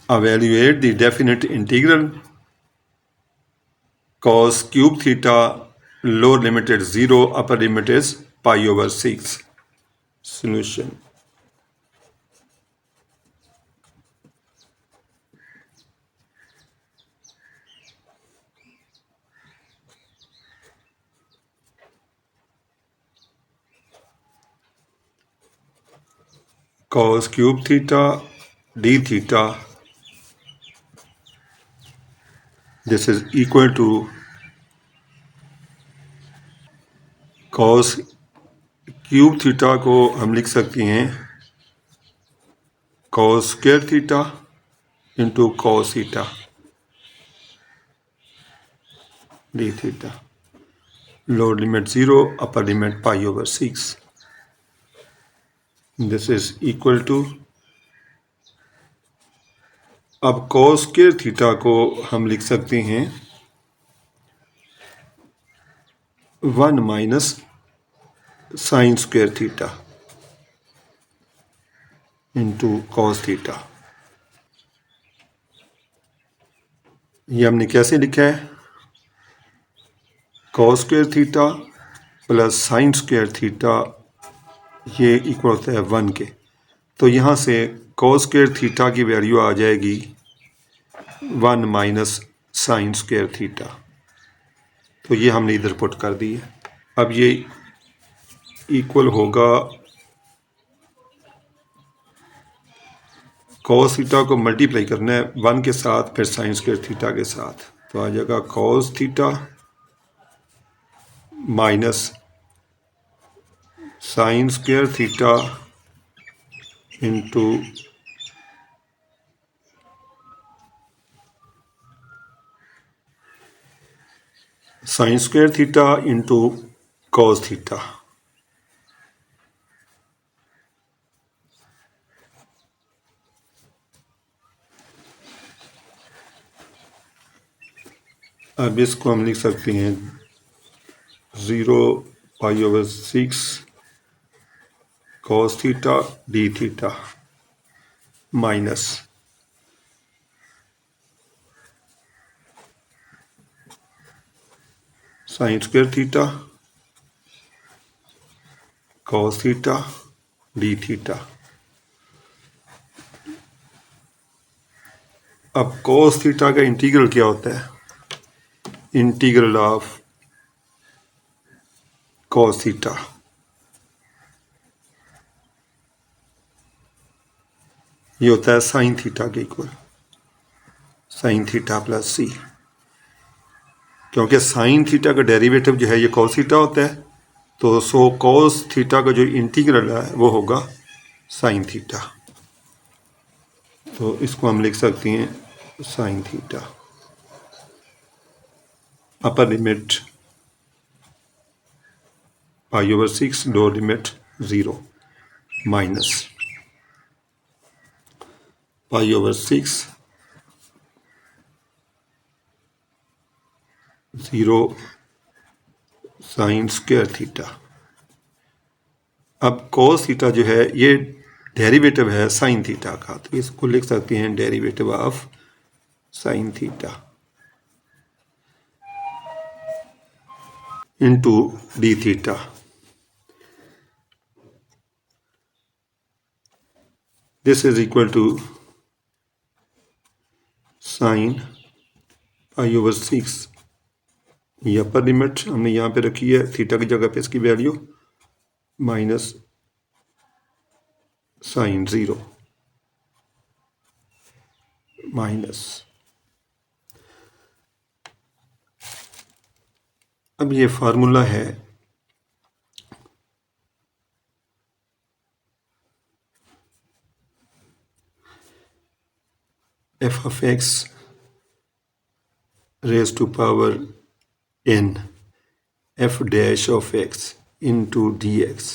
evaluate the definite integral cos cube theta, lower limit is 0, upper limit is pi over 6. Solution. Cos cube theta d theta, this is equal to cos cube theta को हम लिख सकते हैं cos square theta into cos theta d theta, lower limit 0, upper limit pi over 6. This is equal to, अब cos square theta को हम लिख सकते हैं 1 minus sine square theta into cos theta. ये हमने कैसे लिखा है, cos square theta plus sine square theta, ये इक्वल होता है 1 के। तो यहाँ से cos स्क्वायर थीटा की वैल्यू आ जाएगी 1 माइनस साइन स्क्वायर थीटा। तो ये हमने इधर पुट कर दी है। अब ये इक्वल होगा cos थीटा को मल्टीप्लाई करना है 1 के साथ, फिर साइन स्क्वायर थीटा के साथ। तो आ जाएगा cos theta minus sine square theta into sine square theta into cos theta. अब इसको हम लिख सकते हैं 0 पाई over 6 cos theta d theta minus sine square theta cos theta d theta. अब cos थीटा का इंटीग्रल क्या होता है, इंटीग्रल ऑफ cos थीटा ये होता है साइन थीटा के इक्वल, साइन थीटा प्लस सी। क्योंकि साइन थीटा का डेरिवेटिव जो है ये cos थीटा होता है, तो cos थीटा का जो इंटीग्रल है वो होगा साइन थीटा। तो इसको हम लिख सकते हैं साइन थीटा, अपर लिमिट पाई over 6, lower limit 0 minus pi over 6 0 sine square theta. अब cos थीटा जो है ये डेरिवेटिव है साइन थीटा का, तो इसको लिख सकते हैं derivative of sine theta into D theta. This is equal to sine pi over 6, ये अपर लिमिट हमने यहाँ पे रखी है, थीटा की जगह पे इसकी वैल्यू, माइनस साइन 0 माइनस। अब ये फार्मूला है f of x raised to power n f dash of x into dx।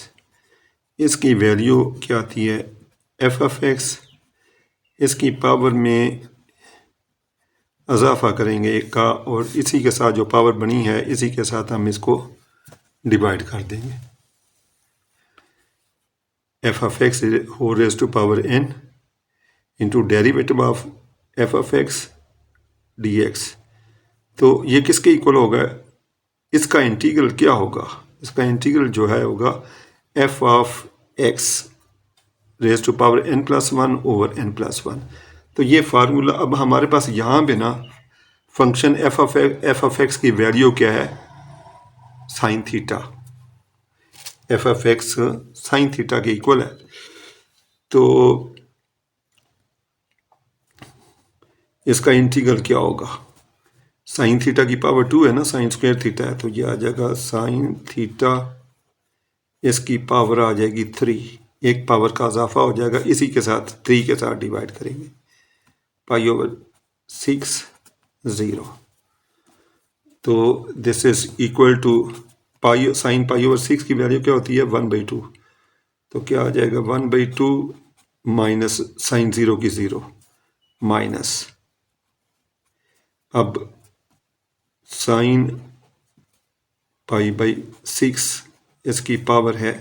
इसकी वैल्यू क्या आती है, f of x, इसकी पावर में इजाफा करेंगे एक का, और इसी के साथ जो पावर बनी है इसी के साथ हम इसको डिवाइड कर देंगे। f of x whole raised to power n into derivative of F of x D x. तो ये किसके इक्वल होगा? इसका इंटीग्रल क्या होगा? इसका इंटीग्रल जो है होगा F of X raise to power n+1 over n+1। तो ये फार्मूला अब हमारे पास यहाँ पे ना फंक्शन एफ ऑफ एक्स की वैल्यू क्या है? Sine theta. F of x sine theta के इक्वल है। तो इसका इंटीग्रल क्या होगा? साइन थीटा की पावर 2 है ना, साइन स्क्वायर थीटा है, तो ये आ जाएगा साइन थीटा, इसकी पावर आ जाएगी 3, एक पावर का इजाफा हो जाएगा, इसी के साथ 3 के साथ डिवाइड करेंगे, π/6 0। तो this is equal to pi, sine π/6 की वैल्यू क्या होती है? 1/2। तो क्या आ जाएगा? 1/2 माइनस साइन 0 की 0 माइनस, अब साइन π/6 इसकी पावर है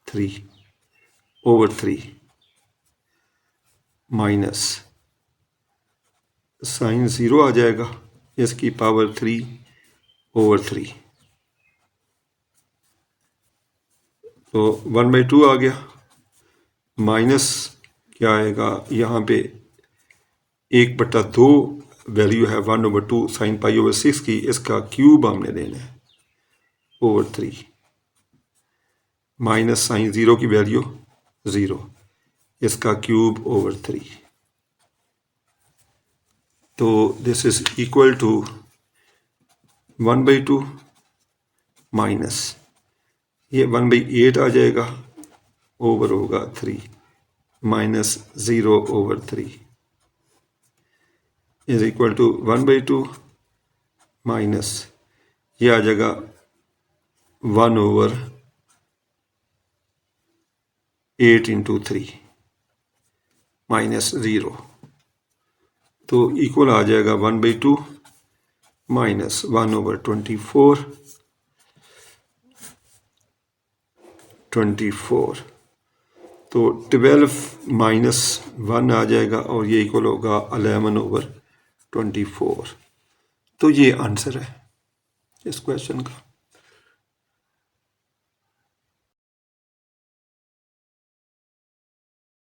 3/3 माइनस साइन 0 आ जाएगा, इसकी पावर 3/3। तो 1/2 आ गया, माइनस क्या आएगा यहाँ पे? 1/2 वैल्यू है 1/2 साइन π/6 की, इसका क्यूब हमने देना है /3 माइनस साइन 0 की वैल्यू 0, इसका क्यूब /3। तो this is equal to 1/2 minus ये 1/8 आ जाएगा, ओवर होगा 3 minus 0/3 is equal to 1/2 minus ये आ जाएगा 1/8 × 3 माइनस 0। तो इक्वल आ जाएगा 1/2 माइनस 1/24 24। तो 12 माइनस 1 आ जाएगा और ये इक्वल होगा 11/24। तो ये आंसर है इस क्वेश्चन का।